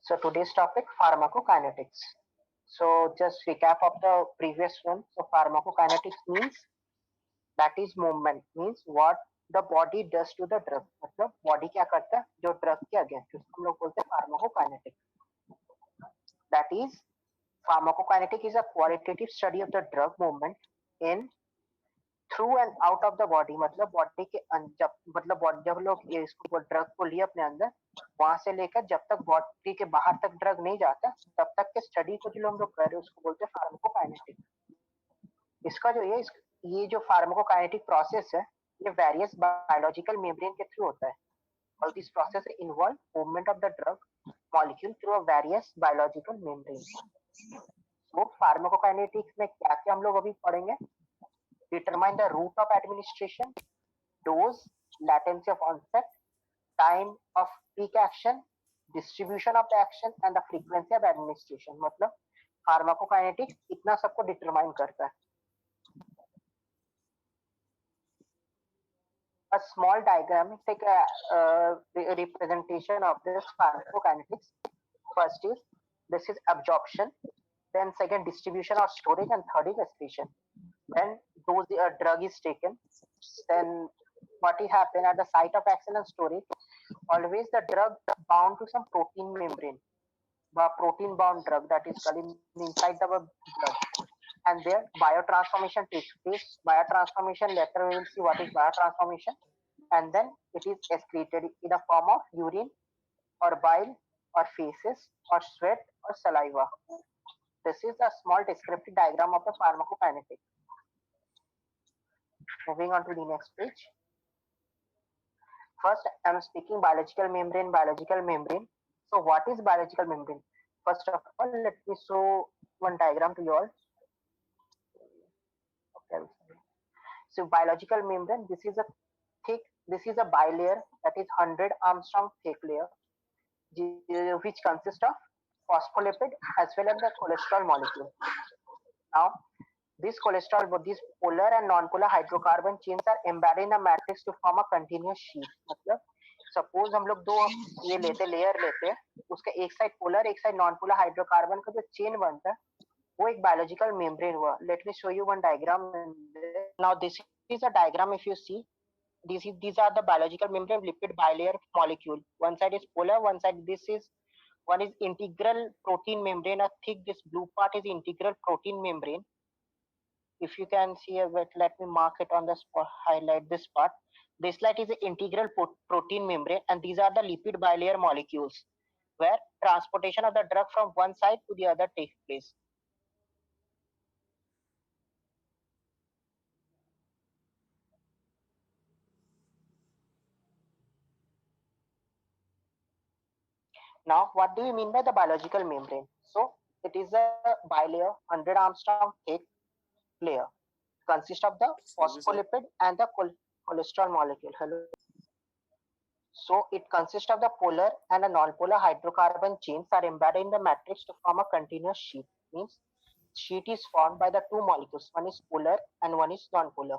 So today's topic, pharmacokinetics. So just recap of the previous one. So pharmacokinetics means that is movement, means what the body does to the drug. मतलब body क्या करता है जो drug के against, उसको हम लोग बोलते हैं pharmacokinetic. That is, pharmacokinetic is a qualitative study of the drug movement in through and out of the body. मतलब बॉडी के जब मतलब जब लोग इसको ड्रग को लिए अपने अंदर, वहां से लेकर जब तक बॉडी के बाहर तक ड्रग नहीं जाता तब तक के स्टडी को जो हम लोग कर रहे हैं उसको बोलते हैं फार्माकोकाइनेटिक. इसका जो ये जो फार्माकोकाइनेटिक प्रोसेस है ये वेरियस बायोलॉजिकल मेम्ब्रेन के थ्रू होता है. और this process involve movement of the drug molecule through a various biological membrane. वो फार्माकोकाइनेटिक्स में क्या क्या हम लोग अभी पढ़ेंगे. Determine the route of administration, dose, latency of onset, time of peak action, distribution of the action and the frequency of administration. मतलब pharmacokinetics इतना सबको डिटरमाइन करता है. A small diagram, take a representation of this pharmacokinetics. First is this is absorption, then second distribution or storage, and third is excretion. Then those drug is taken, then what will happen at the site of action and storage, always the drug bound to some protein membrane, protein bound drug that is called inside the blood, and there biotransformation takes place. Biotransformation, later we will see what is biotransformation, and then it is excreted in the form of urine or bile or feces or sweat or saliva. This is a small descriptive diagram of the pharmacokinetic. Moving on to the next page. First, I am speaking biological membrane. Biological membrane. So, what is biological membrane? First of all, let me show one diagram to you all. Okay. So, biological membrane. This is a thick. This is a bilayer that is 100 Armstrong thick layer, which consists of phospholipid as well as the cholesterol molecule. Now, this cholesterol, these polar and non-polar hydrocarbon chains are embedded in a matrix to form a continuous sheet. मतलब suppose हम लोग दो ये लेते layer लेते हैं, उसका एक साइड पोलर एक साइड नॉन पोलर हाइड्रोकार्बन का जो चेन बनता है वो एक बायोलॉजिकल मेम्ब्रेन हुआ. Let me show you one diagram. Now this is a diagram. If you see, these are the biological membrane lipid bilayer molecule. One side is polar, one side one is integral protein membrane. A thick, this blue part is integral protein membrane. If you can see, let me mark it on the spot, highlight this part. This light is an integral protein membrane, and these are the lipid bilayer molecules where transportation of the drug from one side to the other takes place. Now, what do you mean by the biological membrane? So, it is a bilayer, 100 Armstrong thick layer, consists of the phospholipid and the cholesterol molecule. Hello. So it consists of the polar and a non-polar hydrocarbon chains are embedded in the matrix to form a continuous sheet. Means sheet is formed by the two molecules. One is polar and one is non-polar.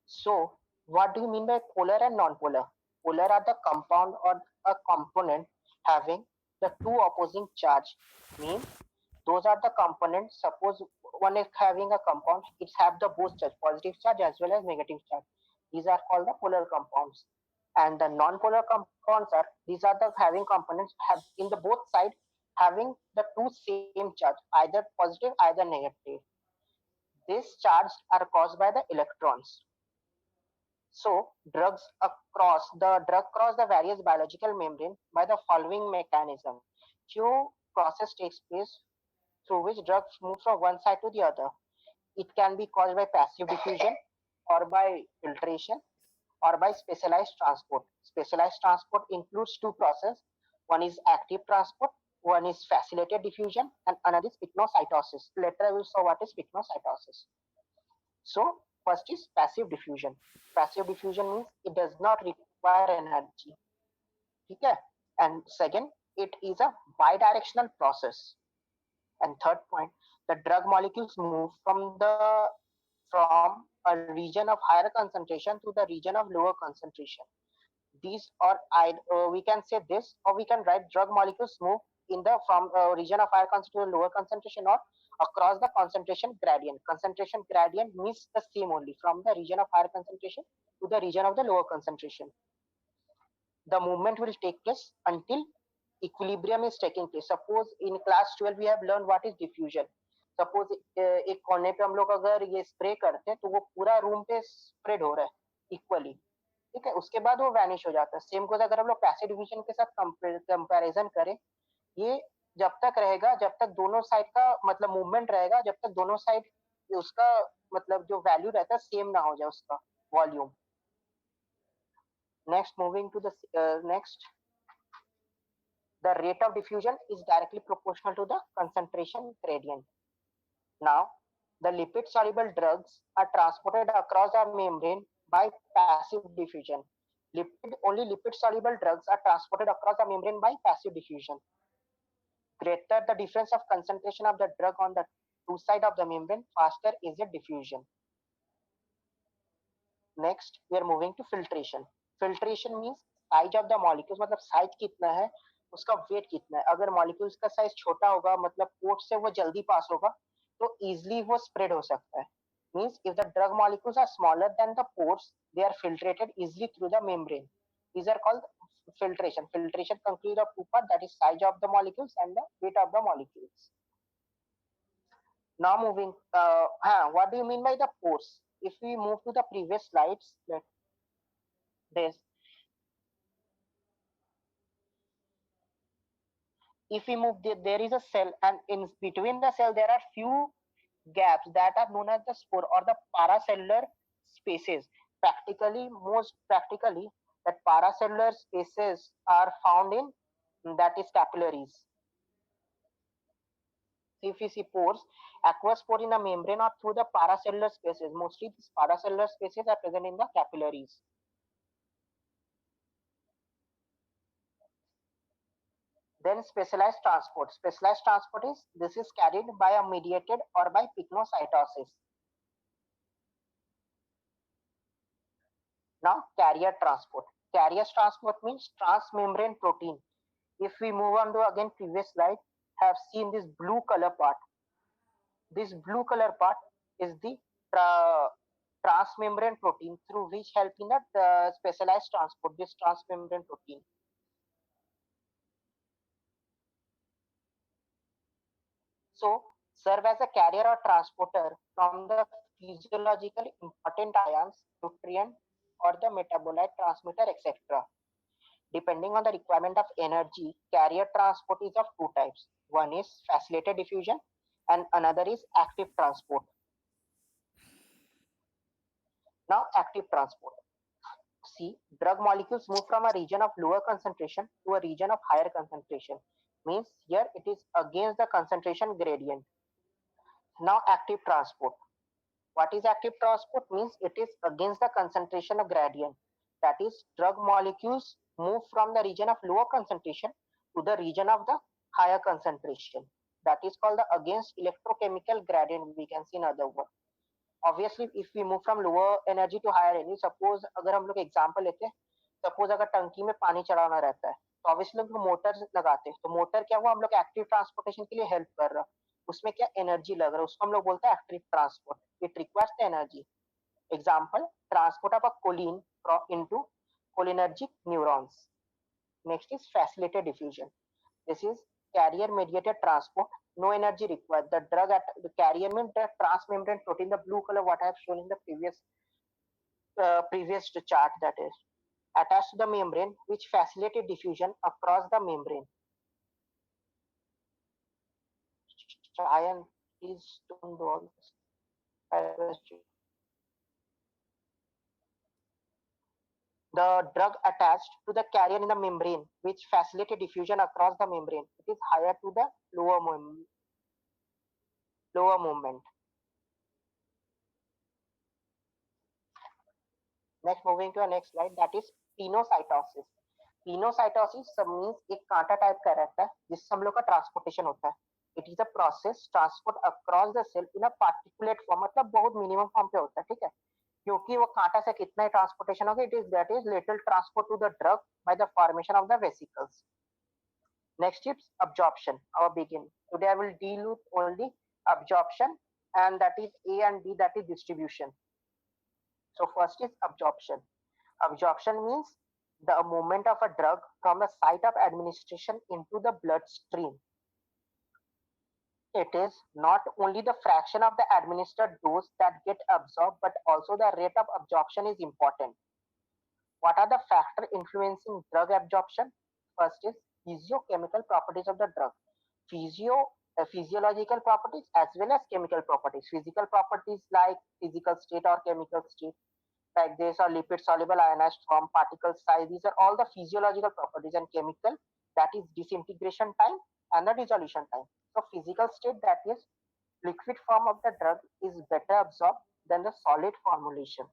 So what do you mean by polar and non-polar? Polar are the compound or a component having the two opposing charge. Means those are the components. Suppose one is having a compound, it have the both charge, positive charge as well as negative charge. These are called the polar compounds. And the non-polar compounds are, these are the having components have in the both side having the two same charge, either positive, either negative. These charges are caused by the electrons. So the drug cross the various biological membrane by the following mechanism. Few process takes place through which drugs move from one side to the other. It can be caused by passive diffusion or by filtration or by specialized transport. Specialized transport includes two processes. One is active transport, one is facilitated diffusion, and another is pycnocytosis. Later I will show what is pycnocytosis. So first is passive diffusion. Passive diffusion means it does not require energy. Okay? And second, it is a bidirectional process. And third point, the drug molecules move from a region of higher concentration to the region of lower concentration. These are we can say this, or we can write drug molecules move in the from region of higher concentration to lower concentration, or across the concentration gradient. Concentration gradient means the same only from the region of higher concentration to the region of the lower concentration. The movement will take place until equilibrium is taking place. Suppose in class 12 we have learned what is diffusion. Suppose एक कोने पे हम लोग अगर ये spray करते हैं तो वो पूरा रूम पे स्प्रेड हो रहा है इक्वली, ठीक है, उसके बाद वो वैनिश हो जाता है. सेम को अगर हम लोग पैसिव डिफ्यूजन के साथ कंपैरिजन करें, ये जब तक रहेगा जब तक दोनों साइड का मतलब मूवमेंट रहेगा, जब तक दोनों साइड उसका मतलब जो वैल्यू रहता है सेम ना हो जाए उसका volume. Next, moving to the next, the rate of diffusion is directly proportional to the concentration gradient. Now, the lipid soluble drugs are transported across the membrane by passive diffusion. Only lipid soluble drugs are transported across the membrane by passive diffusion. Greater the difference of concentration of the drug on the two sides of the membrane, faster is the diffusion. Next, we are moving to filtration. Filtration means size of the molecules, मतलब size कितना है, उसका wait कितना है. अगर molecules का size छोटा होगा मतलब पोर्ट से वो जल्दी पास होगा तो इजीली वो स्प्रेड हो सकता है. Means if the drug molecules are smaller than the pores, they are filtrated easily through the membrane. These are called filtration. Filtration consists of two parts, that is size of the molecules and the weight of the molecules. Now moving, what do you mean by the pores? If we move to the previous slides, let this. If we move, there is a cell, and in between the cell there are few gaps that are known as the spore or the paracellular spaces. Most practically, that paracellular spaces are found in, that is, capillaries. If we see pores, aqueous pore in the membrane or through the paracellular spaces. Mostly these paracellular spaces are present in the capillaries. Then specialized transport. Specialized transport is carried by a mediated or by pycnocytosis. Now carrier transport. Carrier transport means transmembrane protein. If we move on to again previous slide, have seen this blue color part. This blue color part is the transmembrane protein through which help in the specialized transport, this transmembrane protein. So serve as a carrier or transporter from the physiologically important ions, nutrient, or the metabolite, transmitter, etc. Depending on the requirement of energy, carrier transport is of two types. One is facilitated diffusion and another is active transport. Now active transport. See, drug molecules move from a region of lower concentration to a region of higher concentration. Means here it is against the concentration gradient. Now active transport. What is active transport? Means it is against the concentration of gradient. That is, drug molecules move from the region of lower concentration to the region of the higher concentration. That is called the against electrochemical gradient, we can see in other words. Obviously, if we move from lower energy to higher energy, suppose अगर हम लोग example लेते हैं, suppose अगर टंकी में पानी चढ़ाना रहता है तो ऑब्वियसली लोग मोटर लगाते हैं. तो मोटर क्या हुआ, हम लोग एक्टिव ट्रांसपोर्टेशन के लिए हेल्प कर रहा है, उसमें क्या एनर्जी लग रहा है, उसको हम लोग बोलते हैं active transport. It requires the energy. Example, transport of a choline into cholinergic neurons. Next is facilitated diffusion. This is carrier mediated transport, no energy required. The drug at the carrier means the transmembrane protein, the blue color what I have shown in the previous chart, that is attached to the membrane, which facilitated diffusion across the membrane. Iron is don't do all this. The drug attached to the carrier in the membrane, which facilitated diffusion across the membrane, it is higher to the lower movement. Next, moving to the next slide, that is pinocytosis. Pinocytosis means एक कांटा type का रहता है जिससे हम लोग का transportation होता है. It is a process transport across the cell in a particulate form, मतलब बहुत मिनिमम फॉर्म पे होता है, ठीक है, क्योंकि वो कांटा से कितना ही ट्रांसपोर्टेशन होगा, it is that is lateral transport to the drug by the formation of the vesicles. Next is absorption, our begin. Today I will deal with only absorption, and that is A, and B, that is distribution. So first is absorption. Absorption means the movement of a drug from the site of administration into the bloodstream. It is not only the fraction of the administered dose that get absorbed, but also the rate of absorption is important. What are the factors influencing drug absorption? First is physiochemical properties of the drug. Physiological properties as well as chemical properties. Physical properties like physical state or chemical state, like this are lipid soluble ionized form, particle size. These are all the physiological properties, and chemical, that is disintegration time and the dissolution time. So physical state, that is liquid form of the drug, is better absorbed than the solid formulation.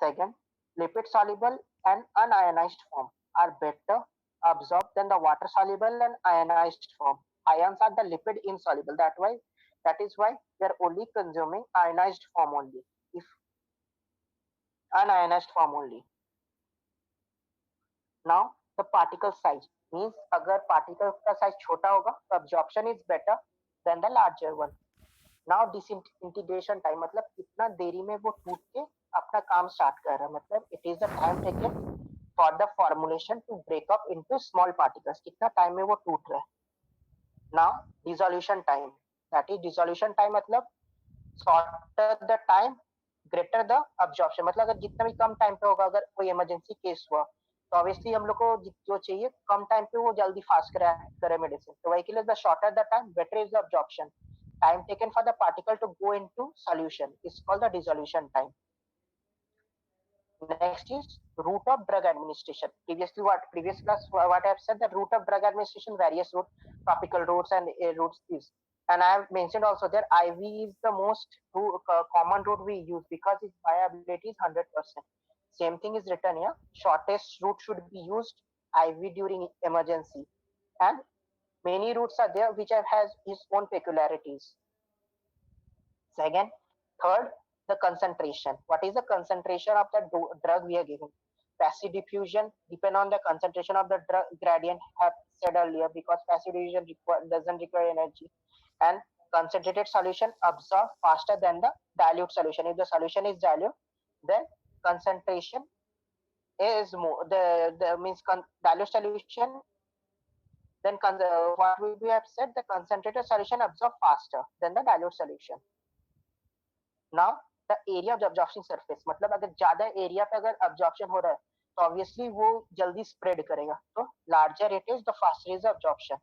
Second, lipid soluble and unionized form are better absorbed than the water soluble and ionized form. Ions are the lipid insoluble. That is why we are only consuming ionized form only. If unionized form only. Now the particle size means अगर particle का size छोटा होगा तो absorption is better than the larger one. Now disintegration time मतलब कितना देरी में वो टूट के अपना काम स्टार्ट कर रहा है, मतलब it is the time taken for the formulation to break up into small particles. कितना टाइम में वो टूट रहा है. Now dissolution time, that is dissolution time मतलब shorter the time greater the absorption. मतलब अगर जितना भी कम टाइम पे होगा, अगर कोई इमरजेंसी केस हुआ तो ऑब्वियसली हम लोग को जो चाहिए कम टाइम पे वो जल्दी फास्ट करे मेडिसिन, तो वही के लिए the shorter the time better is the absorption. Time taken for the particle to go into solution is called the dissolution time. Next is route of drug administration. Previous class what I have said, the route of drug administration, various route, topical routes and air routes is. And I have mentioned also that IV is the most common route we use because its viability is 100%. Same thing is written here. Shortest route should be used IV during emergency, and many routes are there which has its own peculiarities. Second, third, the concentration. What is the concentration of the drug we are giving? Passive diffusion depend on the concentration of the drug gradient, have said earlier, because passive diffusion doesn't require energy, and concentrated solution absorb faster than the dilute solution. If the solution is dilute, then concentration is more. The means dilute solution, then what we have said, the concentrated solution absorb faster than the dilute solution. Now the area of absorption surface, मतलब अगर ज्यादा area पे अगर absorption हो रहा है तो obviously वो जल्दी spread करेगा, तो larger it is the faster is the absorption.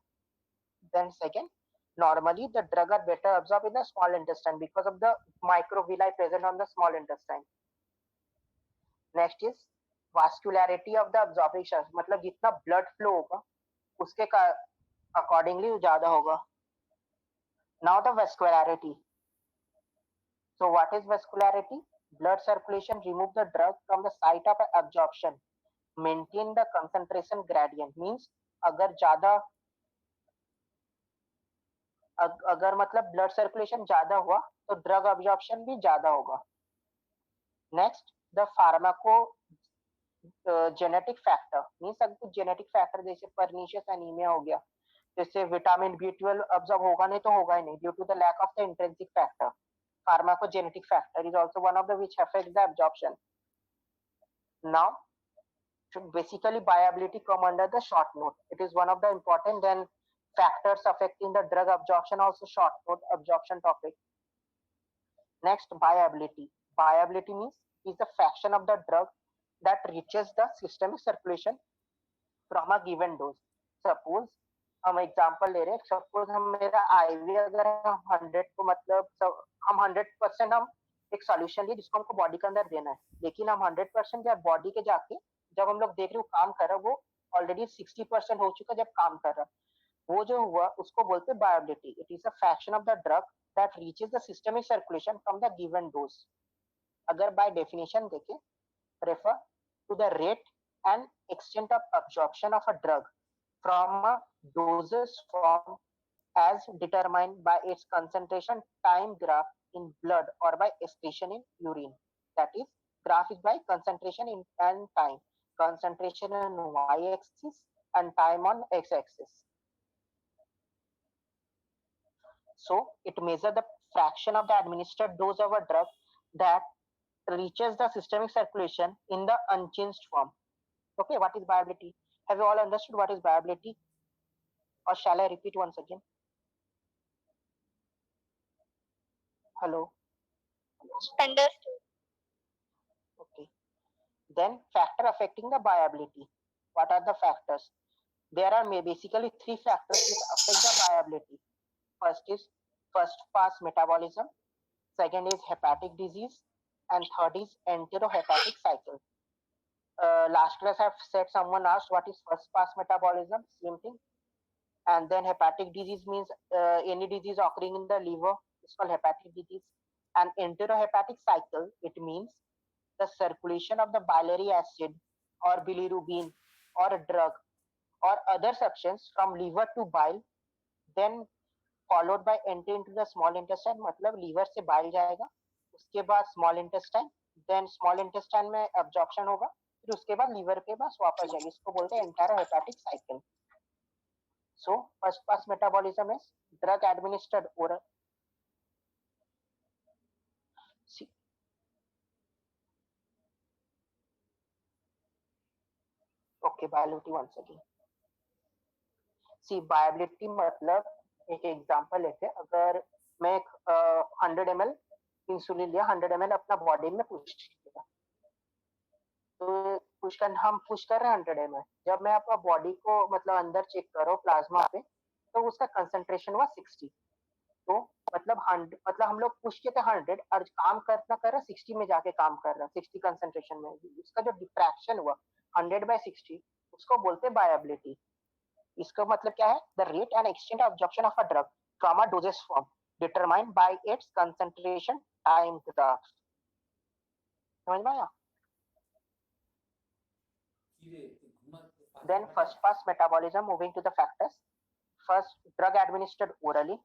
Then second, normally the drug are better absorbed in the small intestine because of the microvilli present on the small intestine. Next is vascularity of the absorption, मतलब जितना blood flow होगा उसके accordingly ज्यादा होगा. Now the vascularity. So what is vascularity? Blood circulation remove the drug from the site of absorption, maintain the concentration gradient. Means अगर ज्यादा अगर मतलब ब्लड सर्कुलेशन ज्यादा हुआ तो ड्रग अब्जॉर्प्शन भी ज्यादा होगा. Next, the pharmaco genetic factor. Means अगर कुछ जेनेटिक फैक्टर जैसे परनीशियस एनीमिया हो गया, जैसे विटामिन B12 अब्जॉर्ब होगा नहीं तो होगा ही नहीं due to the lack of the intrinsic factor. Pharmacogenetic factor is also one of the which affects the absorption. Now, should basically viability come under the short note. It is one of the important then factors affecting the drug absorption, also short note absorption topic. Next, viability. Viability means is the fraction of the drug that reaches the systemic circulation from a given dose. Suppose हम example ले रहे हैं, suppose हम मेरा ivy अगर हम 100 को मतलब हम 100% हम एक सॉल्यूशन लिए जिसको हमको बॉडी के अंदर देना है, लेकिन हम 100% जब बॉडी के जाके जब हम लोग देख रहे हो काम कर रहा है, वो ऑलरेडी 60% हो चुका जब काम कर रहा है, वो जो हुआ उसको बोलते हैं bioavailability. It is a fraction of the drug that reaches the systemic circulation from the given dose. अगर बाय डेफिनेशन देखें, refer to the rate and extent of absorption of a drug from a doses form as determined by its concentration time graph in blood or by excretion in urine. That is, graph is by concentration in and time. Concentration on y-axis and time on x-axis. So it measures the fraction of the administered dose of a drug that reaches the systemic circulation in the unchanged form. Okay, what is viability? Have you all understood what is viability? Or shall I repeat once again? Hello? Understood. Okay. Then factor affecting the viability. What are the factors? There are basically three factors which affect the viability. First is first pass metabolism, second is hepatic disease, and third is enterohepatic cycle. Last class I've said someone asked what is first pass metabolism, same thing. And then hepatic disease means any disease occurring in the liver is called hepatic disease. And enterohepatic cycle, it means the circulation of the biliary acid or bilirubin or a drug or other substance from liver to bile, then followed by entry into the small intestine, मतलब liver से bile जाएगा, उसके बाद small intestine, then small intestine में absorption होगा, फिर उसके बाद liver के पास वापस जाएगी, इसको बोलते हैं enterohepatic cycle. So first pass metabolism is drug administered oral. See, okay, viability once again. See, viability मतलब एक एग्जांपल लेते हैं, अगर मैं 100 ml इंसुलिन लिया, 100 ml अपना बॉडी में पुश किया, तो पुश कर हम पुश कर रहे हैं 100 ml, जब मैं आपका बॉडी को मतलब अंदर चेक करो प्लाज्मा पे, तो उसका कंसंट्रेशन हुआ 60. तो मतलब 100, मतलब हम लोग पुश किए थे 100 और काम करना कर रहा 60 में जाके काम कर रहा, 60 कंसंट्रेशन में, उसका जो डिफ्रैक्शन हुआ 100/60, उसको बोलते हैं वायबिलिटी. इसका मतलब क्या है? The rate and extent of absorption of a drug from a doses form determined by it's concentration time graph. समझ में आया? Then first pass metabolism, moving to the factors. First, drug administered orally.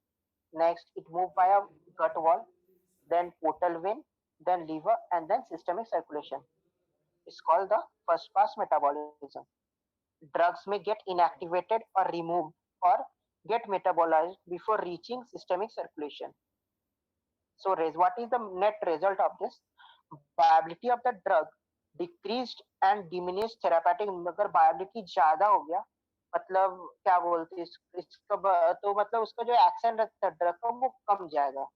Next, it moved by a gut wall, then portal vein, then liver, and then systemic circulation. It's called the first pass metabolism. Drugs may get inactivated or removed or get metabolized before reaching systemic circulation. So, what is the net result of this? Viability of the drug decreased and diminished therapeutic. अगर viability ज्यादा हो गया, मतलब क्या बोलते हैं इसका, तो मतलब उसका जो एक्शन रहता है ड्रग का वो कम जाएगा.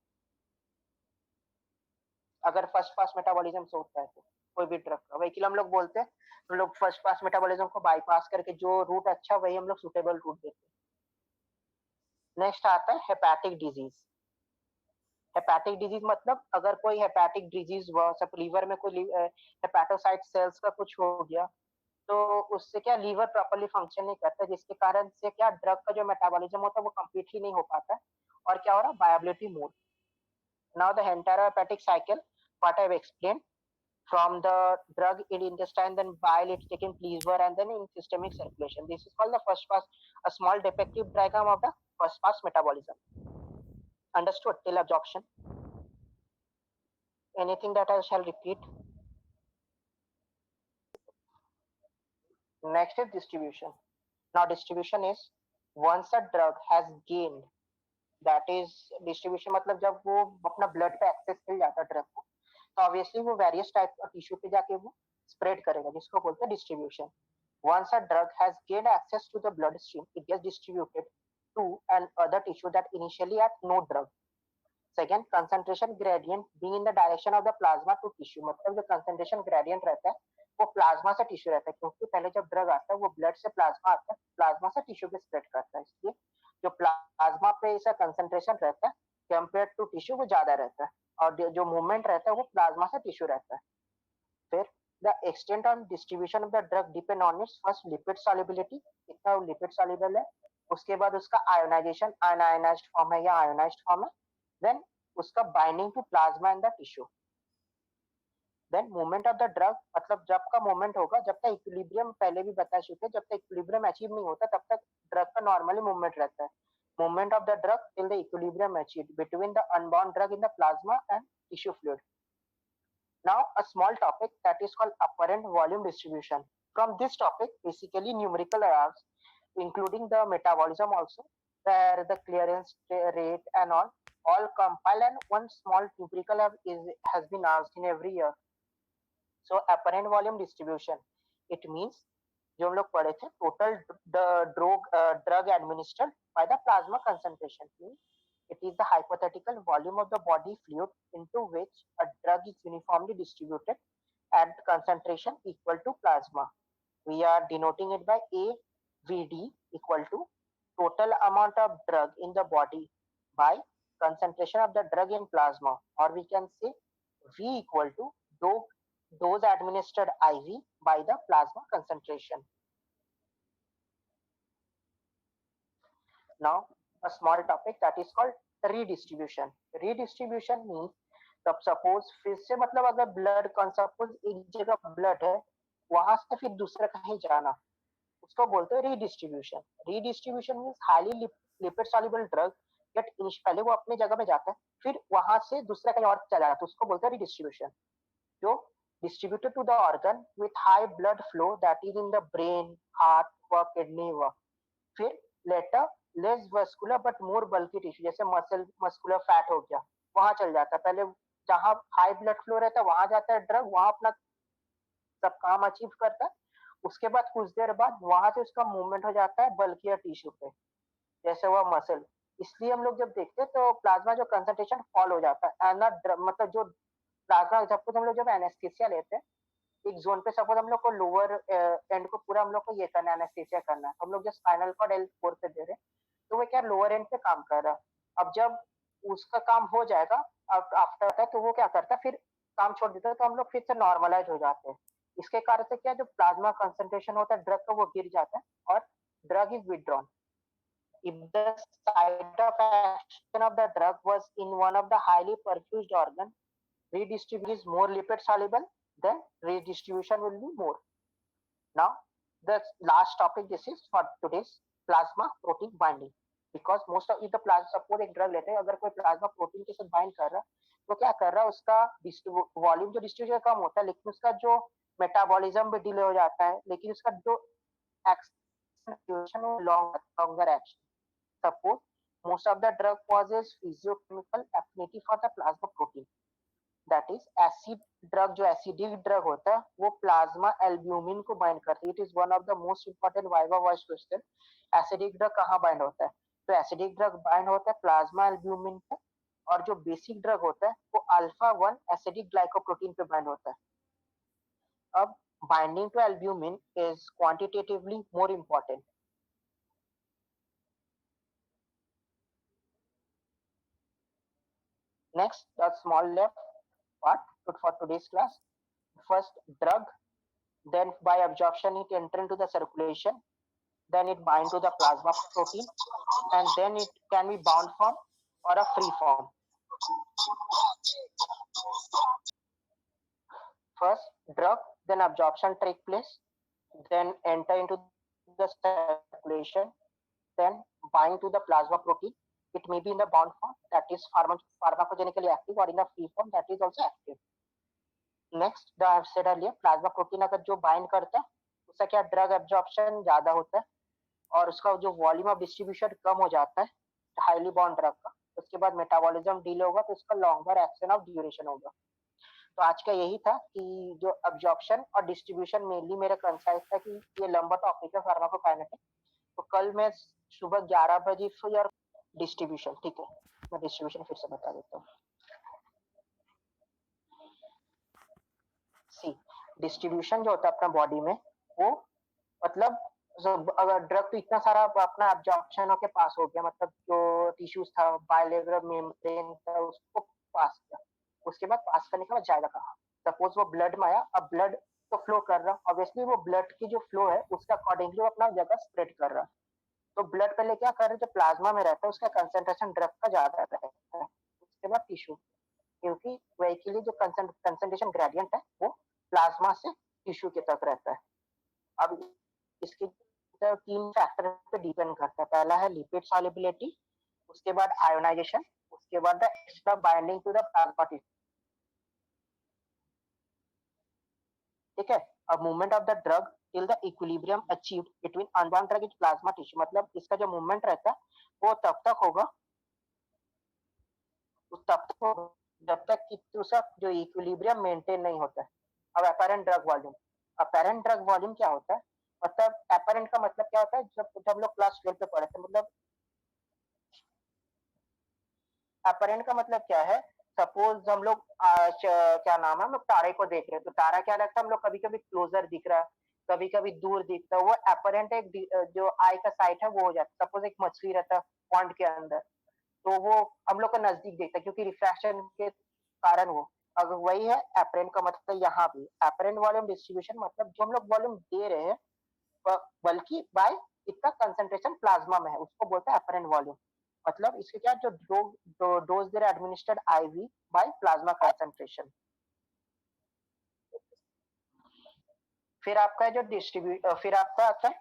अगर फर्स्ट पास मेटाबॉलिज्म से होता है तो कोई भी ड्रग का, वही हम लोग बोलते हैं, हम लोग फर्स्ट पास मेटाबॉलिज्म को बाईपास करके जो रूट अच्छा वही हम लोग सुटेबल रूट देते हैं. नेक्स्ट आता है हेपेटिक डिजीज. हेपेटिक डिजीज मतलब अगर कोई हेपेटिक डिजीज हुआ, सब लीवर में कोई हेपेटोसाइट सेल्स का कुछ हो गया, तो उससे क्या लीवर प्रॉपर्ली फंक्शन नहीं करता, जिसके कारण से क्या ड्रग का जो मेटाबॉलिज्म होता है वो कंप्लीटली नहीं हो पाता, और क्या हो रहा है? Viability mode. Now the enterohepatic cycle, what I've explained, from the drug in intestine, then bile it's taken liver, and then in systemic circulation. This is called the first pass, a small depictive diagram of the first pass metabolism. Understood till absorption? Anything that I shall repeat? Next is distribution. Now distribution is once a drug has gained, that is distribution मतलब जब वो अपना blood पे access मिल जाता है drug को, तो obviously वो वेरियस टाइप का टिश्यू पे जाके वो स्प्रेड करेगा, जिसको बोलते हैं distribution. Once a drug has gained access to the bloodstream, it gets distributed to an other tissue that initially had no drug. Second, concentration gradient being in the direction of the plasma to tissue, मतलब जो concentration gradient रहता है वो plasma से tissue रहता है, क्योंकि पहले जब ड्रग आता है वो ब्लड से प्लाज्मा आता है, प्लाज्मा से टिश्यू पे स्प्रेड करता है, इसलिए जो प्लाज्मा पे इसका कंसंट्रेशन रहता है कंपेयर टू टिश्यू वो ज्यादा रहता है, और जो मूवमेंट रहता है वो प्लाज्मा से टिश्यू रहता है. फिर the extent on distribution of the drug depend on its first lipid solubility, कितना लिपिड सॉल्युबल है, उसके बाद उसका आयोनाइजेशन, आयोनाइज्ड फॉर्म है या आयोनाइज्ड फॉर्म है, देन उसका binding to plasma and the tissue. Then movement of the drug, मतलब जब का मूवमेंट होगा, जब तक इक्विलिब्रियम, पहले भी बता चुके, जब तक इक्विलिब्रियम अचीव नहीं होता तब तक ड्रग का नॉर्मली मूवमेंट रहता है. Movement of the drug till the equilibrium achieved between the unbound drug in the plasma and tissue fluid. Now a small topic that is called apparent volume distribution. From this topic basically numerical errors including the metabolism also where the clearance rate and all compile, and one small numerical has been asked in every year. So apparent volume distribution, it means जो हम लोग पढ़े थे total drug administered by the plasma concentration, means it is the hypothetical volume of the body fluid into which a drug is uniformly distributed at concentration equal to plasma. We are denoting it by AVD equal to total amount of drug in the body by concentration of the drug in plasma, or we can say V equal to dose administered IV by the plasma concentration. Now, a small topic that is called redistribution. Redistribution means तब suppose फिर से मतलब अगर blood suppose एक जगह blood है वहां से फिर दूसरा कहीं जाना, उसको बोलते हैं redistribution. Redistribution means highly lipid soluble drug get पहले वो अपने जगह में जाता है फिर वहां से दूसरा कहीं और चला जाता है, उसको बोलते हैं रीडिस्ट्रीब्यूशन. जो distributed to the organ with high blood flow that is in the brain, heart व kidney व फिर later less vascular but more bulky tissue जैसे मसल मस्कुलर फैट हो गया वहां चल जाता है. पहले जहां हाई ब्लड फ्लो रहता है वहां जाता है ड्रग, वहां अपना सब काम अचीव करता है. उसके बाद कुछ देर बाद वहां से उसका मूवमेंट हो जाता है बल्कियर टिश्यू पे जैसे वह मसल. इसलिए हम लोग जब देखते हैं तो प्लाज्मा जो कंसंट्रेशन फॉल हो जाता है एंड मतलब जो प्लाज्मा सपोज हम लोग जब एनेस्थीसिया लेते हैं एक जोन पे सपोज हम लोग को लोअर एंड को पूरा हम लोग को ये करना है एनेस्थीसिया करना है, हम लोग जो स्पाइनल कॉर्ड L4 पे दे रहे हैं तो वो क्या लोअर एंड पे काम कर रहा है. अब जब उसका काम हो जाएगा अब आफ्टर होता है तो वो क्या करता है फिर काम छोड़ देता है तो हम लोग फिर से नॉर्मलाइज हो जाते हैं. इसके कारण से क्या जो प्लाज्मा कंसंट्रेशन होता है ड्रग का वो गिर जाता है और drug is withdrawn. If the site of action of the drug was in one of the highly perfused organ, redistribution is more lipid soluble, then redistribution will be more. Now, the last topic this is for today's plasma protein binding. Because most of the plasma suppose एक drug लेते हैं अगर कोई plasma protein के साथ bind कर रहा है तो क्या कर रहा है उसका वॉल्यूम जो डिस्ट्रीब्यूशन कम होता है लेकिन उसका जो मेटाबॉलिज्म भी डिले हो जाता है लेकिन उसका जो action longer action. Suppose most of the drug causes physiochemical affinity for the plasma protein. That is acid drug जो एसिडिक ड्रग होता है वो प्लाज्मा एल्ब्यूमिन को बाइंड करती है. It is one of the most important viva voice question. Acidic drug कहाँ bind होता है तो एसिडिक ड्रग बाइंड होता है प्लाज्मा एल्ब्यूमिन पे और जो बेसिक ड्रग होता है वो अल्फा 1 एसिडिक ग्लाइकोप्रोटीन पे बाइंड होता है. अब binding to albumin is quantitatively more important. Next, the small left part for today's class. First, drug, then by absorption it enter into the circulation, then it bind to the plasma protein, and then it can be bound form or a free form. First, drug, then absorption take place, then enter into the circulation, then bind to the plasma protein. It may be in the bound form that is pharmacogenically active or in a free form that is also active. Next, the I have said earlier, plasma protein अगर जो bind करता है उसका क्या drug absorption ज्यादा होता है और उसका जो वॉल्यूम ऑफ डिस्ट्रीब्यूशन कम हो जाता है हाईली बॉन्ड ड्रग का. उसके बाद मेटाबॉलिज्म डिले होगा तो उसका लॉन्गर एक्शन ऑफ ड्यूरेशन होगा. तो आज का यही था कि जो एब्जॉर्प्शन और डिस्ट्रीब्यूशन मेनली मेरा कंसाइज था कि ये लंबा टॉपिक है फार्माकोकाइनेटिक. तो कल मैं सुबह 11 बजे फिर डिस्ट्रीब्यूशन, ठीक है मैं डिस्ट्रीब्यूशन फिर से बता देता हूँ. सी डिस्ट्रीब्यूशन जो होता है अपना बॉडी में वो मतलब अगर ड्रग तो इतना सारा अपना एब्जॉर्प्शन के पास हो गया मतलब जो टिश्यूज था बायोलेग्रल मेम्ब्रेन था उसको पास किया. उसके बाद पास करने के बाद जाएगा कहाँ. सपोज वो ब्लड में आया, अब ब्लड तो फ्लो कर रहा, ऑब्वियसली वो ब्लड की जो फ्लो है उसका अकॉर्डिंगली वो अपना जगह स्प्रेड कर रहा. तो ब्लड पहले क्या कर रहे जो प्लाज्मा में रहता है उसका कंसंट्रेशन ड्रग का ज्यादा रहता है. उसके बाद टिश्यू क्योंकि वही के लिए जो कंसंट्रेशन ग्रेडियंट है वो प्लाज्मा से टिश्यू के तक रहता है. अब इसके 3 फैक्टर पे डिपेंड करता है. पहला है लिपिड सॉल्युबिलिटी, उसके बाद आयोनाइजेशन, उसके बाद the extra binding to the plasma tissue. ठीक है. Movement of the drug till the equilibrium achieved between unbound drug is plasma tissue, मतलब इसका जो मूवमेंट रहता है वो तब तक होगा, तब तक होगा जब तक कि उसका जो इक्विलिब्रियम मेंटेन नहीं होता है। अब apparent drug volume, apparent drug volume क्या होता है, मतलब अपेरेंट का मतलब क्या होता है, जब जब लोग क्लास 12 पे पढ़े थे, मतलब अपेरेंट का मतलब क्या है, सपोज हम लोग क्या नाम है, हम लोग तारे को देख रहे हैं, तो तारा क्या लगता है, हम लोग कभी कभी क्लोजर दिख रहा है, कभी कभी दूर दिखता है, वो अपेरेंट एक जो आई का साइट है वो हो जाता है। सपोज एक मछली रहता है पॉन्ड के अंदर, तो वो हम लोग को नजदीक दिखता है क्योंकि रिफ्रैक्शन के कारण वो, अगर वही है अपेरेंट का मतलब, यहाँ भी अपेरेंट वॉल्यूम डिस्ट्रीब्यूशन मतलब जो हम लोग वॉल्यूम दे रहे हैं बल्कि बाय इतना कंसंट्रेशन प्लाज्मा में है उसको बोलते हैं अपेरेंट वॉल्यूम। मतलब इसके क्या, जो डोज दे रहे administered IV by plasma concentration. फिर आपका जो फिर आपका आता है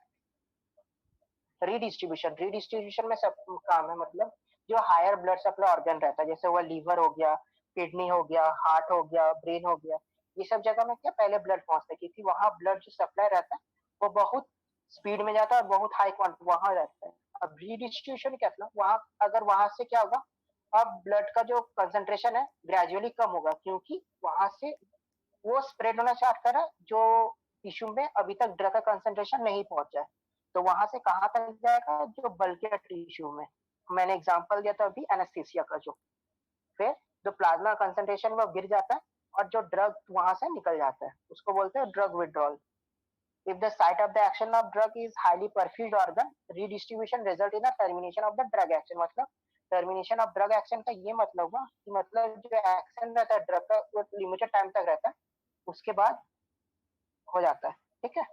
रीडिस्ट्रीब्यूशन। रीडिस्ट्रीब्यूशन में सब काम है, मतलब जो हायर ब्लड सप्लाई ऑर्गन रहता है, जैसे वो लीवर हो गया, किडनी हो गया, हार्ट हो गया, ब्रेन हो गया, ये सब जगह में क्या पहले ब्लड पहुंचता है, क्योंकि वहां ब्लड जो सप्लाई रहता है वो बहुत स्पीड में जाता है और बहुत हाई क्वांटिटी वहां रहता है। अब रीडिस्ट्रीब्यूशन क्या था, वहां अगर वहां से क्या होगा, अब ब्लड का जो कंसंट्रेशन है ग्रेजुअली कम होगा, क्योंकि वहां से वो स्प्रेड होना स्टार्ट करा जो टिश्यू में अभी तक ड्रग का कंसंट्रेशन नहीं पहुंचा है, तो वहां से कहाँ तक जाएगा, जो बल्कि टिश्यू में। मैंने एग्जांपल दिया था अभी एनेस्थीसिया का, जो फिर जो प्लाज्मा कंसंट्रेशन वो गिर जाता है और जो ड्रग वहां से निकल जाता है उसको बोलते हैं drug withdrawal. If the site of the action of drug is highly perfused organ, redistribution result in the termination of the drug action. मतलब टर्मिनेशन ऑफ ड्रग एक्शन का ये मतलब हुआ कि मतलब जो एक्शन रहता है ड्रग का वो लिमिटेड टाइम तक रहता है, उसके बाद हो जाता है। ठीक है,